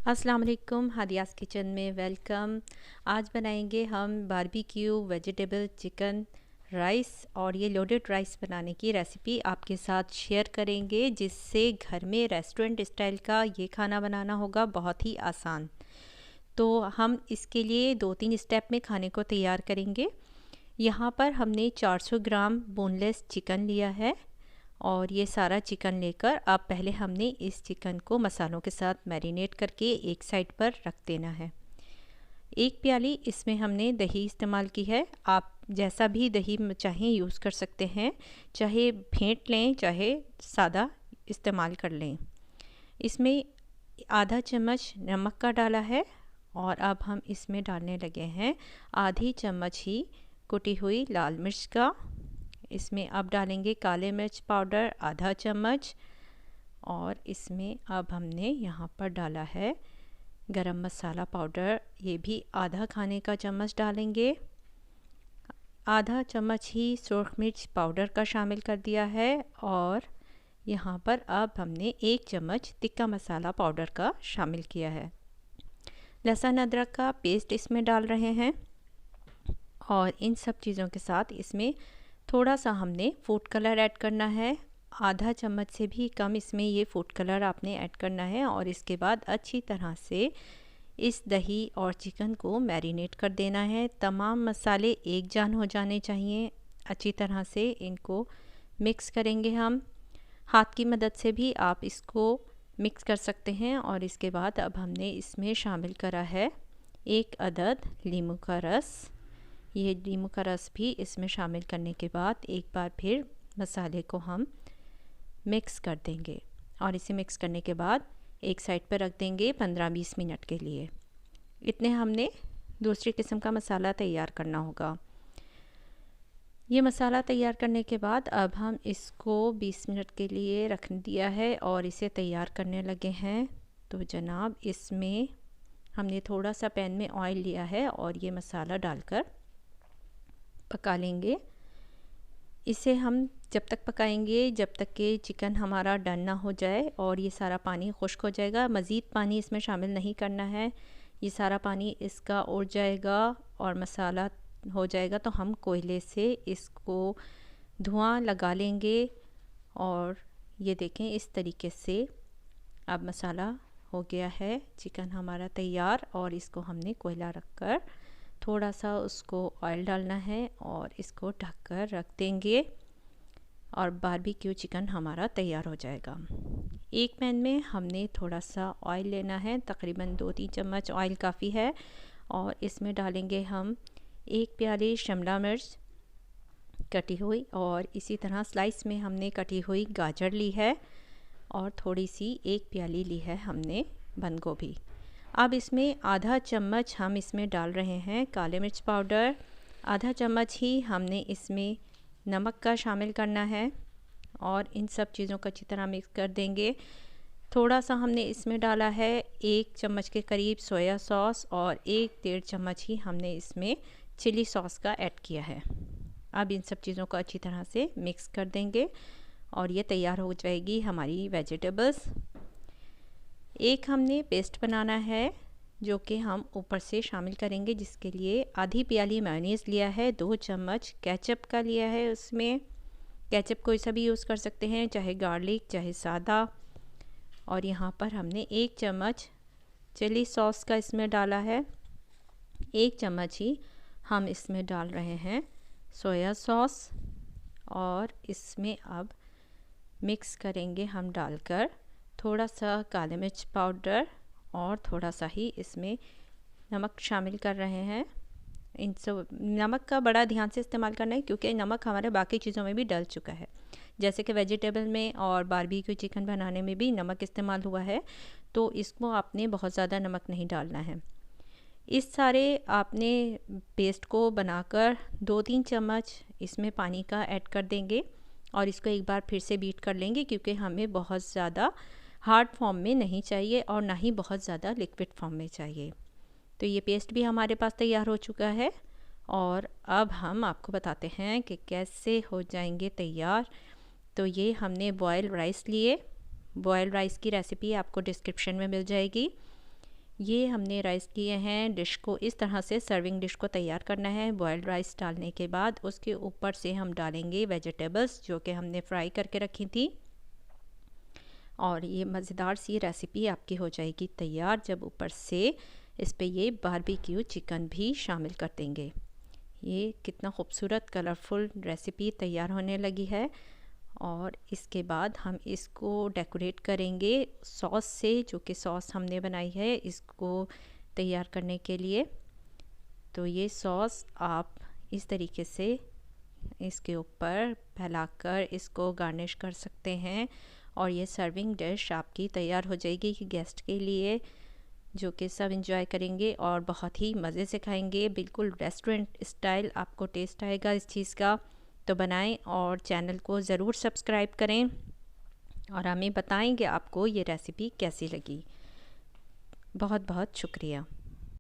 अस्सलाम वालेकुम, हादियास किचन में वेलकम। आज बनाएंगे हम बारबेक्यू वेजिटेबल चिकन राइस और ये लोडेड राइस बनाने की रेसिपी आपके साथ शेयर करेंगे, जिससे घर में रेस्टोरेंट स्टाइल का ये खाना बनाना होगा बहुत ही आसान। तो हम इसके लिए 2-3 स्टेप में खाने को तैयार करेंगे। यहाँ पर हमने 400 ग्राम बोनलेस चिकन लिया है और ये सारा चिकन लेकर अब पहले हमने इस चिकन को मसालों के साथ मैरिनेट करके एक साइड पर रख देना है। एक प्याली इसमें हमने दही इस्तेमाल की है। आप जैसा भी दही चाहें यूज़ कर सकते हैं, चाहे फेंट लें चाहे सादा इस्तेमाल कर लें। इसमें आधा चम्मच नमक का डाला है और अब हम इसमें डालने लगे हैं आधी चम्मच ही कुटी हुई लाल मिर्च का। इसमें अब डालेंगे काले मिर्च पाउडर आधा चम्मच और इसमें अब हमने यहाँ पर डाला है गरम मसाला पाउडर, ये भी आधा खाने का चम्मच डालेंगे। आधा चम्मच ही सुरख मिर्च पाउडर का शामिल कर दिया है और यहाँ पर अब हमने 1 चम्मच तिक्का मसाला पाउडर का शामिल किया है। लहसुन अदरक का पेस्ट इसमें डाल रहे हैं और इन सब चीज़ों के साथ इसमें थोड़ा सा हमने फूड कलर ऐड करना है। आधा चम्मच से भी कम इसमें ये फूड कलर आपने ऐड करना है और इसके बाद अच्छी तरह से इस दही और चिकन को मैरिनेट कर देना है। तमाम मसाले एक जान हो जाने चाहिए। अच्छी तरह से इनको मिक्स करेंगे हम। हाथ की मदद से भी आप इसको मिक्स कर सकते हैं और इसके बाद अब हमने इसमें शामिल करा है 1 अदद नींबू का रस। ये नींबू का रस भी इसमें शामिल करने के बाद एक बार फिर मसाले को हम मिक्स कर देंगे और इसे मिक्स करने के बाद एक साइड पर रख देंगे 15-20 मिनट के लिए। इतने हमने दूसरी किस्म का मसाला तैयार करना होगा। ये मसाला तैयार करने के बाद अब हम इसको 20 मिनट के लिए रख दिया है और इसे तैयार करने लगे हैं। तो जनाब, इसमें हमने थोड़ा सा पैन में ऑयल लिया है और ये मसाला डालकर पका लेंगे। इसे हम जब तक पकाएंगे जब तक कि चिकन हमारा डन ना हो जाए और ये सारा पानी खुश्क हो जाएगा। मज़ीद पानी इसमें शामिल नहीं करना है, ये सारा पानी इसका उड़ जाएगा और मसाला हो जाएगा तो हम कोयले से इसको धुआं लगा लेंगे। और ये देखें, इस तरीके से अब मसाला हो गया है, चिकन हमारा तैयार। और इसको हमने कोयला रखकर थोड़ा सा उसको ऑयल डालना है और इसको ढककर रख देंगे और बारबेक्यू चिकन हमारा तैयार हो जाएगा। एक पैन में हमने थोड़ा सा ऑयल लेना है, तकरीबन 2-3 चम्मच ऑयल काफ़ी है और इसमें डालेंगे हम 1 प्याली शिमला मिर्च कटी हुई और इसी तरह स्लाइस में हमने कटी हुई गाजर ली है और थोड़ी सी 1 प्याली ली है हमने बंद गोभी। अब इसमें आधा चम्मच हम इसमें डाल रहे हैं काले मिर्च पाउडर। आधा चम्मच ही हमने इसमें नमक का शामिल करना है और इन सब चीज़ों को अच्छी तरह मिक्स कर देंगे। थोड़ा सा हमने इसमें डाला है 1 चम्मच के करीब सोया सॉस और 1-1.5 चम्मच ही हमने इसमें चिली सॉस का ऐड किया है। अब इन सब चीज़ों को अच्छी तरह से मिक्स कर देंगे और ये तैयार हो जाएगी हमारी वेजिटेबल्स। एक हमने पेस्ट बनाना है जो कि हम ऊपर से शामिल करेंगे, जिसके लिए आधी प्याली मेयोनीज़ लिया है, 2 चम्मच केचप का लिया है। उसमें केचप कोई सा भी यूज़ कर सकते हैं, चाहे गार्लिक चाहे सादा। और यहाँ पर हमने 1 चम्मच चिली सॉस का इसमें डाला है। 1 चम्मच ही हम इसमें डाल रहे हैं सोया सॉस और इसमें अब मिक्स करेंगे हम डालकर थोड़ा सा काले मिर्च पाउडर और थोड़ा सा ही इसमें नमक शामिल कर रहे हैं। इन सब नमक का बड़ा ध्यान से इस्तेमाल करना है क्योंकि नमक हमारे बाकी चीज़ों में भी डल चुका है, जैसे कि वेजिटेबल में और बारबेक्यू चिकन बनाने में भी नमक इस्तेमाल हुआ है, तो इसको आपने बहुत ज़्यादा नमक नहीं डालना है। इस सारे आपने पेस्ट को बनाकर 2-3 चम्मच इसमें पानी का ऐड कर देंगे और इसको एक बार फिर से बीट कर लेंगे क्योंकि हमें बहुत ज़्यादा हार्ड फॉर्म में नहीं चाहिए और ना ही बहुत ज़्यादा लिक्विड फॉर्म में चाहिए। तो ये पेस्ट भी हमारे पास तैयार हो चुका है और अब हम आपको बताते हैं कि कैसे हो जाएंगे तैयार। तो ये हमने बॉयल राइस लिए। बॉयल राइस की रेसिपी आपको डिस्क्रिप्शन में मिल जाएगी। ये हमने राइस किए हैं। डिश को इस तरह से सर्विंग डिश को तैयार करना है। बॉयल्ड राइस डालने के बाद उसके ऊपर से हम डालेंगे वेजिटेबल्स जो कि हमने फ्राई करके रखी थी, और ये मज़ेदार सी रेसिपी आपकी हो जाएगी तैयार जब ऊपर से इस पे ये बारबेक्यू चिकन भी शामिल कर देंगे। ये कितना खूबसूरत कलरफुल रेसिपी तैयार होने लगी है। और इसके बाद हम इसको डेकोरेट करेंगे सॉस से, जो कि सॉस हमने बनाई है इसको तैयार करने के लिए। तो ये सॉस आप इस तरीके से इसके ऊपर फैलाकर इसको गार्निश कर सकते हैं, और ये सर्विंग डिश आपकी तैयार हो जाएगी कि गेस्ट के लिए, जो कि सब इंजॉय करेंगे और बहुत ही मज़े से खाएंगे। बिल्कुल रेस्टोरेंट स्टाइल आपको टेस्ट आएगा इस चीज़ का। तो बनाएं और चैनल को ज़रूर सब्सक्राइब करें और हमें बताएं कि आपको ये रेसिपी कैसी लगी। बहुत बहुत शुक्रिया।